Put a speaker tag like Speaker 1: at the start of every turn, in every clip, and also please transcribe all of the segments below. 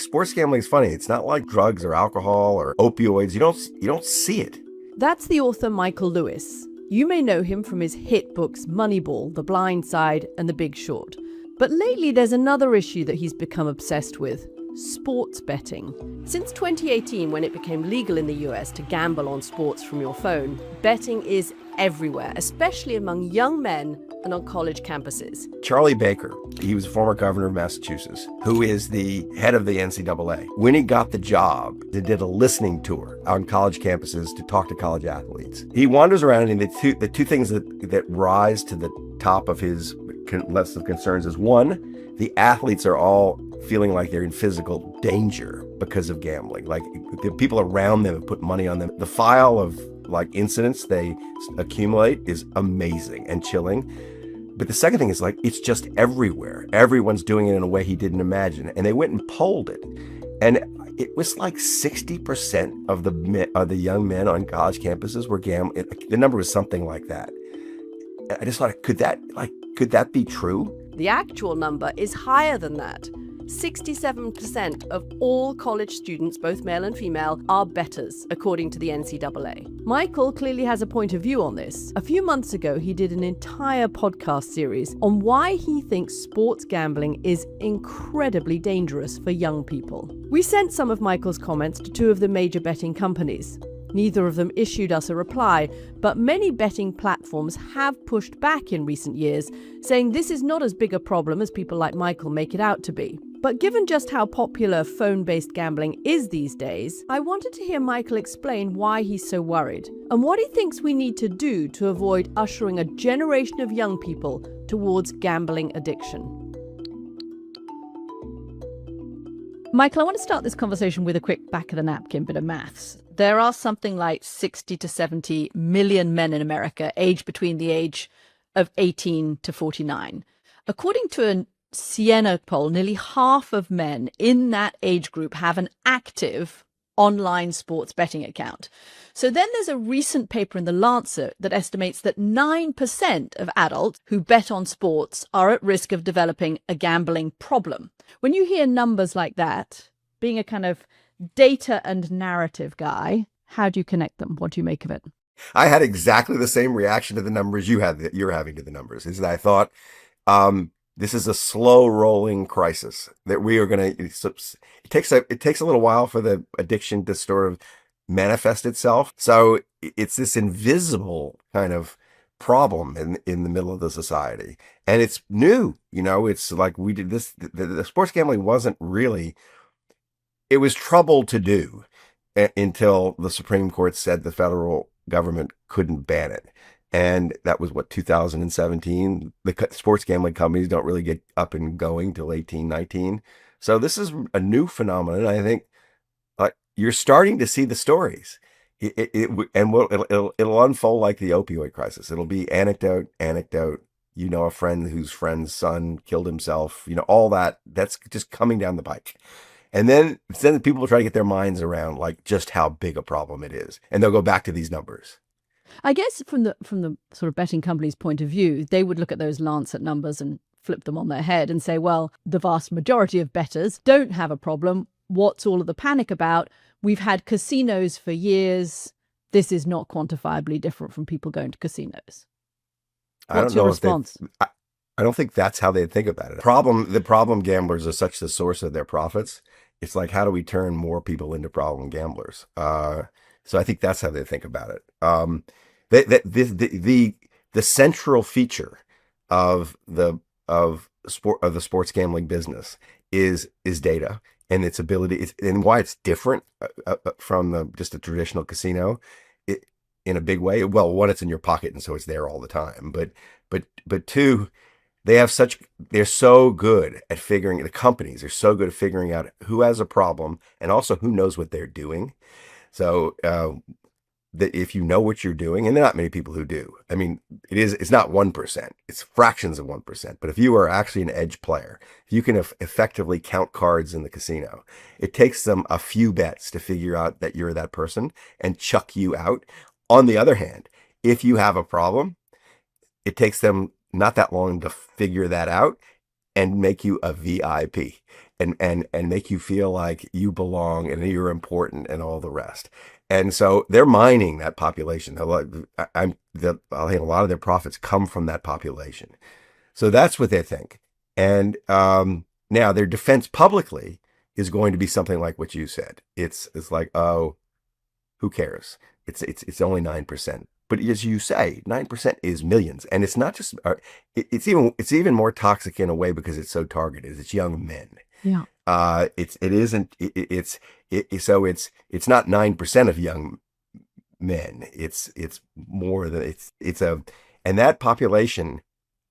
Speaker 1: sports gambling is funny. It's not like drugs or alcohol or opioids. You don't see it.
Speaker 2: That's the author Michael Lewis. You may know him from his hit books Moneyball, The Blind Side, and The Big Short. But lately there's another issue that he's become obsessed with: sports betting. Since 2018, when it became legal in the US to gamble on sports from your phone, betting is everywhere, especially among young men and on college campuses.
Speaker 1: Charlie Baker, he was a former governor of Massachusetts, who is the head of the NCAA. When he got the job, they did a listening tour on college campuses to talk to college athletes. He wanders around, and the two things that rise to the top of his list of concerns is, one, the athletes are all feeling like they're in physical danger because of gambling. Like, the people around them have put money on them. The file of incidents they accumulate is amazing and chilling. But the second thing is, it's just everywhere. Everyone's doing it in a way he didn't imagine. And they went and polled it. And it was 60% of the young men on college campuses were gambling. The number was something like that. I just thought, could that be true?
Speaker 2: The actual number is higher than that. 67% of all college students, both male and female, are bettors, according to the NCAA. Michael clearly has a point of view on this. A few months ago, he did an entire podcast series on why he thinks sports gambling is incredibly dangerous for young people. We sent some of Michael's comments to two of the major betting companies. Neither of them issued us a reply, but many betting platforms have pushed back in recent years, saying this is not as big a problem as people like Michael make it out to be. But given just how popular phone-based gambling is these days, I wanted to hear Michael explain why he's so worried and what he thinks we need to do to avoid ushering a generation of young people towards gambling addiction.
Speaker 3: Michael, I want to start this conversation with a quick back-of-the-napkin bit of maths. There are something like 60 to 70 million men in America aged between the age of 18 to 49. According to a Siena poll, nearly half of men in that age group have an active online sports betting account. So then there's a recent paper in The Lancet that estimates that 9% of adults who bet on sports are at risk of developing a gambling problem. When you hear numbers like that, being a kind of data and narrative guy, how do you connect them? What do you make of it?
Speaker 1: I had exactly the same reaction to the numbers you're having to the numbers. Is that I thought, this is a slow rolling crisis that we are going to, it takes a little while for the addiction to sort of manifest itself. So it's this invisible kind of problem in the middle of the society. And it's new, it's like we did this, the sports gambling wasn't really, it was trouble to do until the Supreme Court said the federal government couldn't ban it. And that was 2017. The sports gambling companies don't really get up and going till 18, 19. So this is a new phenomenon. I think you're starting to see the stories. It'll unfold like the opioid crisis. It'll be anecdote. A friend whose friend's son killed himself. All that's just coming down the pike. And then people will try to get their minds around just how big a problem it is. And they'll go back to these numbers.
Speaker 3: I guess from the sort of betting company's point of view, they would look at those Lancet numbers and flip them on their head and say, well, the vast majority of bettors don't have a problem. What's all of the panic about? We've had casinos for years. This is not quantifiably different from people going to casinos. What's your response?
Speaker 1: I don't think that's how they think about it. The problem gamblers are such the source of their profits. It's like, how do we turn more people into problem gamblers? So I think that's how they think about it. The central feature of the sports gambling business is data and its ability, and why it's different from just a traditional casino in a big way. Well, one, it's in your pocket, and so it's there all the time. But two, they're so good at the companies are so good at figuring out who has a problem and also who knows what they're doing. So that if you know what you're doing, and there are not many people who do. I mean, it's not 1%, it's fractions of 1%. But if you are actually an edge player, if you can effectively count cards in the casino, it takes them a few bets to figure out that you're that person and chuck you out. On the other hand, if you have a problem, it takes them not that long to figure that out and make you a VIP. and make you feel like you belong and you're important and all the rest. And so they're mining that population. I think a lot of their profits come from that population. So that's what they think. And now their defense publicly is going to be something like what you said. It's like, oh, who cares? It's only 9%. But as you say, 9% is millions, and it's not just. It's even more toxic in a way because it's so targeted. It's young men.
Speaker 3: Yeah.
Speaker 1: It isn't. So it's not 9% of young men. It's more than it's a, and that population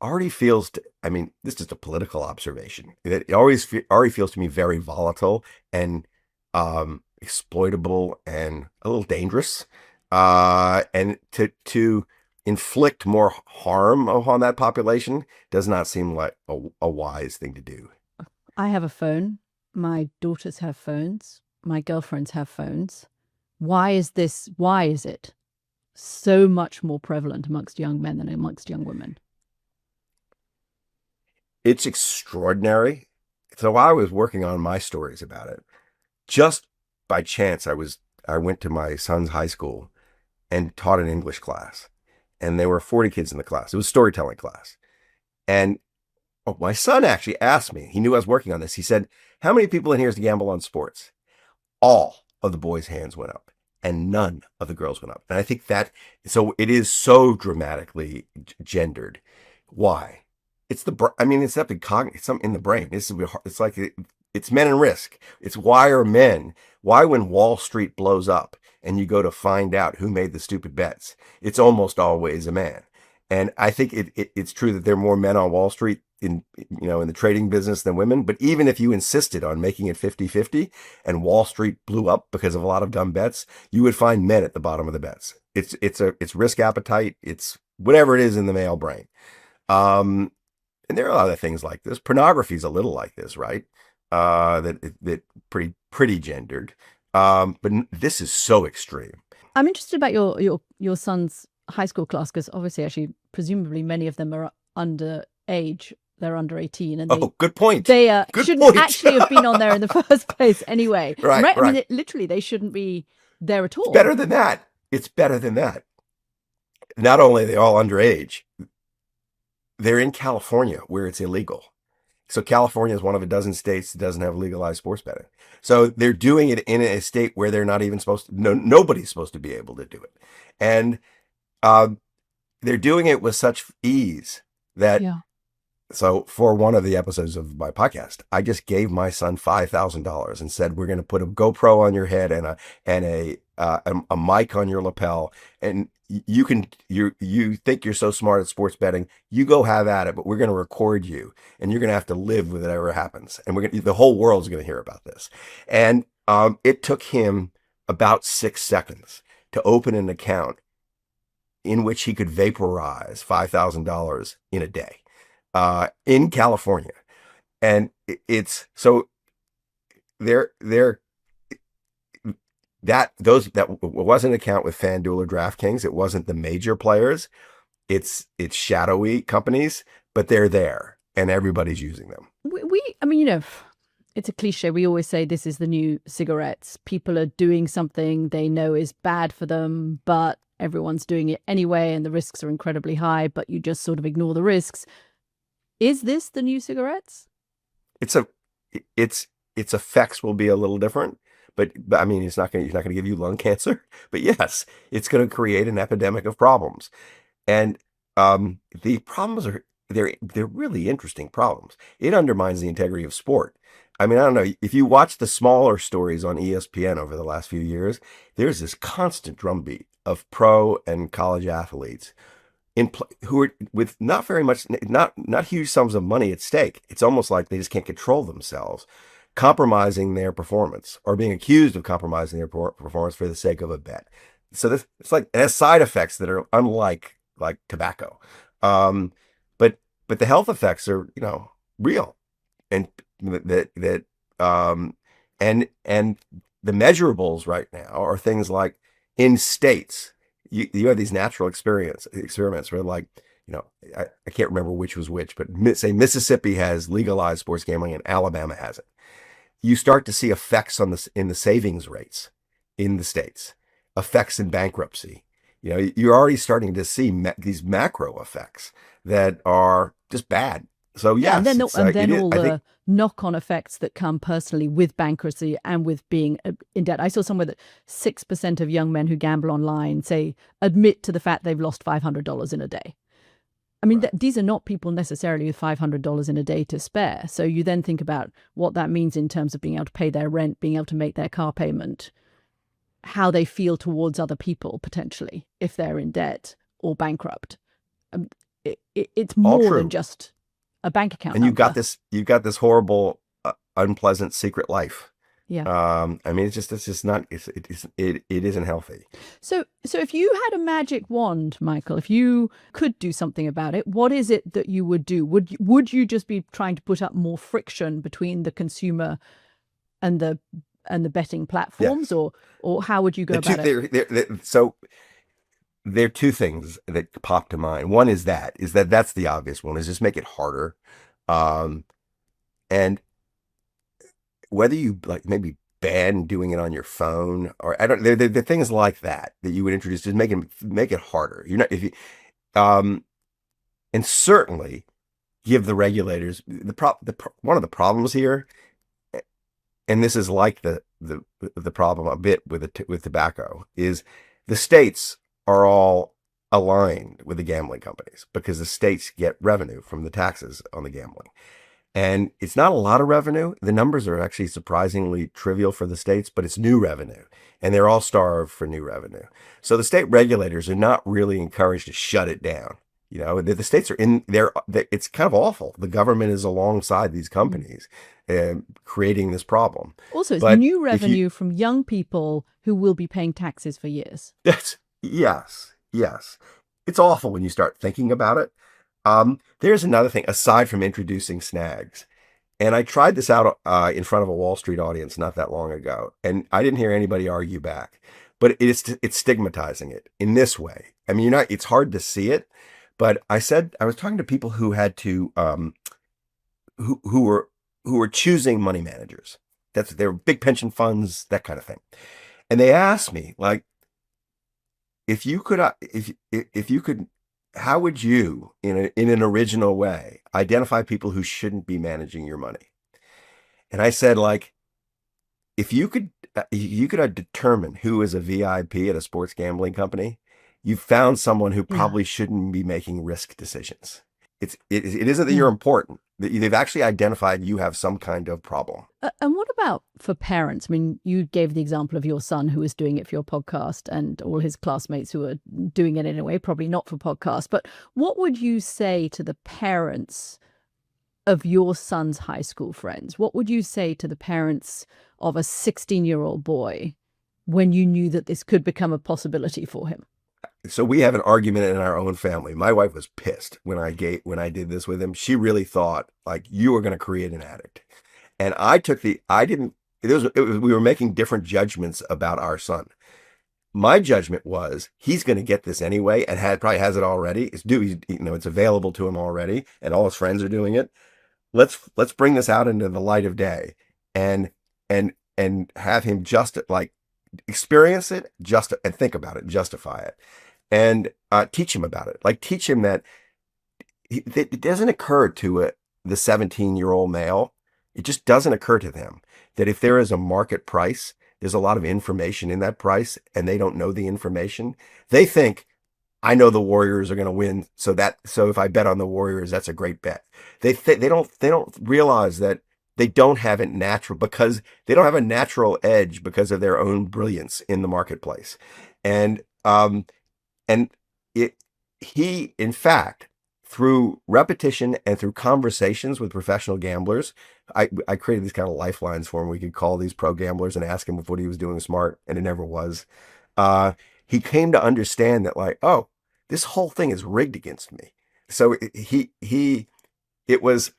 Speaker 1: already feels. I mean, this is just a political observation. It already feels to me very volatile and exploitable and a little dangerous. And to inflict more harm upon that population does not seem like a wise thing to do.
Speaker 3: I have a phone. My daughters have phones. My girlfriends have phones. Why is it so much more prevalent amongst young men than amongst young women?
Speaker 1: It's extraordinary. So while I was working on my stories about it, just by chance, I went to my son's high school and taught an English class. And there were 40 kids in the class. It was a storytelling class. And my son actually asked me, he knew I was working on this. He said, how many people in here gamble on sports? All of the boys' hands went up and none of the girls went up. And I think so it is so dramatically gendered. Why? It's something in the brain. It's like it's men in risk. It's why when Wall Street blows up and you go to find out who made the stupid bets, it's almost always a man. And I think it's true that there are more men on Wall Street in the trading business than women. But even if you insisted on making it 50-50 and Wall Street blew up because of a lot of dumb bets, you would find men at the bottom of the bets. It's risk appetite. It's whatever it is in the male brain. And there are other things like this. Pornography is a little like this, right? That pretty gendered. But this is so extreme.
Speaker 3: I'm interested about your son's high school class because obviously, actually, presumably many of them are underage. They're under 18, and
Speaker 1: good point.
Speaker 3: They
Speaker 1: good
Speaker 3: shouldn't
Speaker 1: point.
Speaker 3: actually have been on there in the first place anyway.
Speaker 1: Right.
Speaker 3: I mean, literally, they shouldn't be there at all.
Speaker 1: It's better than that. It's better than that. Not only are they all underage, they're in California where it's illegal. So California is one of a dozen states that doesn't have legalized sports betting. So they're doing it in a state where they're not even supposed to. Nobody's supposed to be able to do it, and they're doing it with such ease that.
Speaker 3: Yeah.
Speaker 1: So for one of the episodes of my podcast, I just gave my son $5,000 and said, we're going to put a GoPro on your head and a mic on your lapel. And you think you're so smart at sports betting, you go have at it, but we're going to record you and you're going to have to live with whatever happens. And the whole world's going to hear about this. And it took him about 6 seconds to open an account in which he could vaporize $5,000 in a day. In California, and it's so that wasn't an account with FanDuel or DraftKings. It wasn't the major players. It's shadowy companies, but they're there and everybody's using them.
Speaker 3: I mean, it's a cliche. We always say this is the new cigarettes. People are doing something they know is bad for them, but everyone's doing it anyway, and the risks are incredibly high, but you just sort of ignore the risks. Is this the new cigarettes?
Speaker 1: Its effects will be a little different, but I mean, he's not going to give you lung cancer. But yes, it's going to create an epidemic of problems, and the problems they're really interesting problems. It undermines the integrity of sport. I mean, I don't know if you watch the smaller stories on ESPN over the last few years. There's this constant drumbeat of pro and college athletes who are with not very much, not huge sums of money at stake. It's almost like they just can't control themselves, compromising their performance or being accused of compromising their performance for the sake of a bet. So it's like, it has side effects that are unlike like tobacco. But the health effects are, real, and and the measurables right now are things like in states. You have these natural experiments where, like, I can't remember which was which, but say Mississippi has legalized sports gambling and Alabama hasn't. you start to see effects on this in the savings rates in the states, effects in bankruptcy. You're already starting to see these macro effects that are just bad. So
Speaker 3: Yeah, and
Speaker 1: yes,
Speaker 3: then
Speaker 1: it's
Speaker 3: and then
Speaker 1: it is.
Speaker 3: all
Speaker 1: I think
Speaker 3: the knock-on effects that come personally with bankruptcy and with being in debt. I saw somewhere that 6% of young men who gamble online say admit to the fact they've lost $500 in a day. I mean,
Speaker 1: right.
Speaker 3: these are not people necessarily with $500 in a day to spare. So you then think about what that means in terms of being able to pay their rent, being able to make their car payment, how they feel towards other people potentially if they're in debt or bankrupt. Um, it's
Speaker 1: All
Speaker 3: more than
Speaker 1: true.
Speaker 3: just a bank account
Speaker 1: And
Speaker 3: number.
Speaker 1: you've got this horrible, unpleasant secret life.
Speaker 3: Yeah.
Speaker 1: I mean, it's just not. It isn't healthy.
Speaker 3: So if you had a magic wand, Michael, if you could do something about it, what is it that you would do? Would you just be trying to put up more friction between the consumer and the betting platforms,
Speaker 1: Yes.
Speaker 3: or how would you go
Speaker 1: The two
Speaker 3: about it?
Speaker 1: so there are two things that pop to mind. One is that's the obvious one, is just make it harder. Um, and whether you like maybe ban doing it on your phone, or I don't, the things like that you would introduce, just make it harder. You're not if you and certainly give the regulators one of the problems here, and this is like the problem a bit with tobacco, is the states are all aligned with the gambling companies because the states get revenue from the taxes on the gambling. And it's not a lot of revenue. The numbers are actually surprisingly trivial for the states, but it's new revenue. And they're all starved for new revenue. So the state regulators are not really encouraged to shut it down. The states are in there. It's kind of awful. The government is alongside these
Speaker 3: Mm.
Speaker 1: companies creating this problem.
Speaker 3: Also, it's
Speaker 1: But
Speaker 3: new
Speaker 1: if you,
Speaker 3: revenue from young people who will be paying taxes for years.
Speaker 1: yes, yes. It's awful when you start thinking about it. There's another thing aside from introducing snags. And I tried this out in front of a Wall Street audience not that long ago, and I didn't hear anybody argue back. But it's stigmatizing it in this way. I mean, it's hard to see it, but I was talking to people who had to who were choosing money managers. They were big pension funds, that kind of thing. And they asked me, like, if you could how would you in an original way identify people who shouldn't be managing your money? And I said, like, if you could determine who is a VIP at a sports gambling company, you've found someone who
Speaker 3: Yeah.
Speaker 1: probably shouldn't be making risk decisions. It isn't that
Speaker 3: Yeah.
Speaker 1: you're important. They've actually identified you have some kind of problem.
Speaker 3: And what about for parents? I mean, you gave the example of your son who was doing it for your podcast and all his classmates who are doing it in a way, probably not for podcasts. But what would you say to the parents of your son's high school friends? What would you say to the parents of a 16-year-old boy when you knew that this could become a possibility for him?
Speaker 1: So we have an argument in our own family. My wife was pissed when I did this with him. She really thought like you were going to create an addict. And I didn't, we were making different judgments about our son. My judgment was he's going to get this anyway and probably has it already. It's available to him already and all his friends are doing it. Let's bring this out into the light of day and have him just like experience it, and think about it, justify it, and teach him about it. Like teach him that it doesn't occur to the 17-year-old male. It just doesn't occur to them that if there is a market price, there's a lot of information in that price, and they don't know the information. They think, I know the Warriors are going to win, so if I bet on the Warriors, that's a great bet. They don't realize that they don't have it natural because they don't have a natural edge because of their own brilliance in the marketplace, and he in fact, through repetition and through conversations with professional gamblers, I created these kind of lifelines for him. We could call these pro gamblers and ask him if what he was doing was smart, and it never was. He came to understand that, like, oh, this whole thing is rigged against me. So it was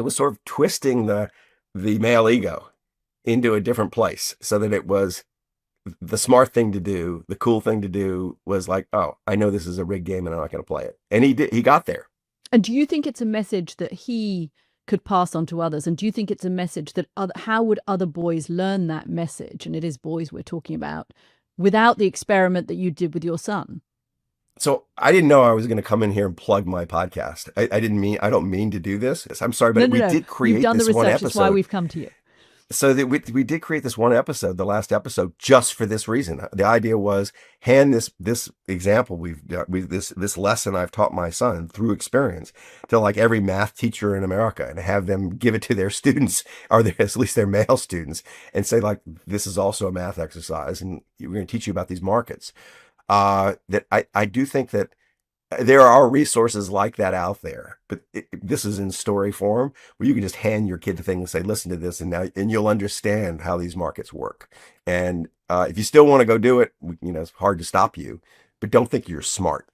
Speaker 1: sort of twisting the male ego into a different place, so that it was the smart thing to do, the cool thing to do was like, oh, I know this is a rigged game and I'm not going to play it. And he got there.
Speaker 3: And do you think it's a message that he could pass on to others? And do you think it's a message that how would other boys learn that message? And it is boys we're talking about, without the experiment that you did with your son.
Speaker 1: So I didn't know I was going to come in here and plug my podcast. I don't mean to do this. I'm sorry, but we did create
Speaker 3: You've done
Speaker 1: this
Speaker 3: the
Speaker 1: one
Speaker 3: research.
Speaker 1: episode.
Speaker 3: That's why we've come to you.
Speaker 1: So that we did create this one episode, the last episode, just for this reason. The idea was hand this example this lesson I've taught my son through experience to like every math teacher in America, and have them give it to their students, or at least their male students, and say like, this is also a math exercise, and we're going to teach you about these markets. That I do think that there are resources like that out there, but this is in story form where you can just hand your kid the thing and say, listen to this, and you'll understand how these markets work. And if you still want to go do it, it's hard to stop you, but don't think you're smart.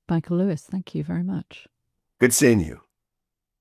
Speaker 3: Michael Lewis, thank you very much.
Speaker 1: Good seeing you.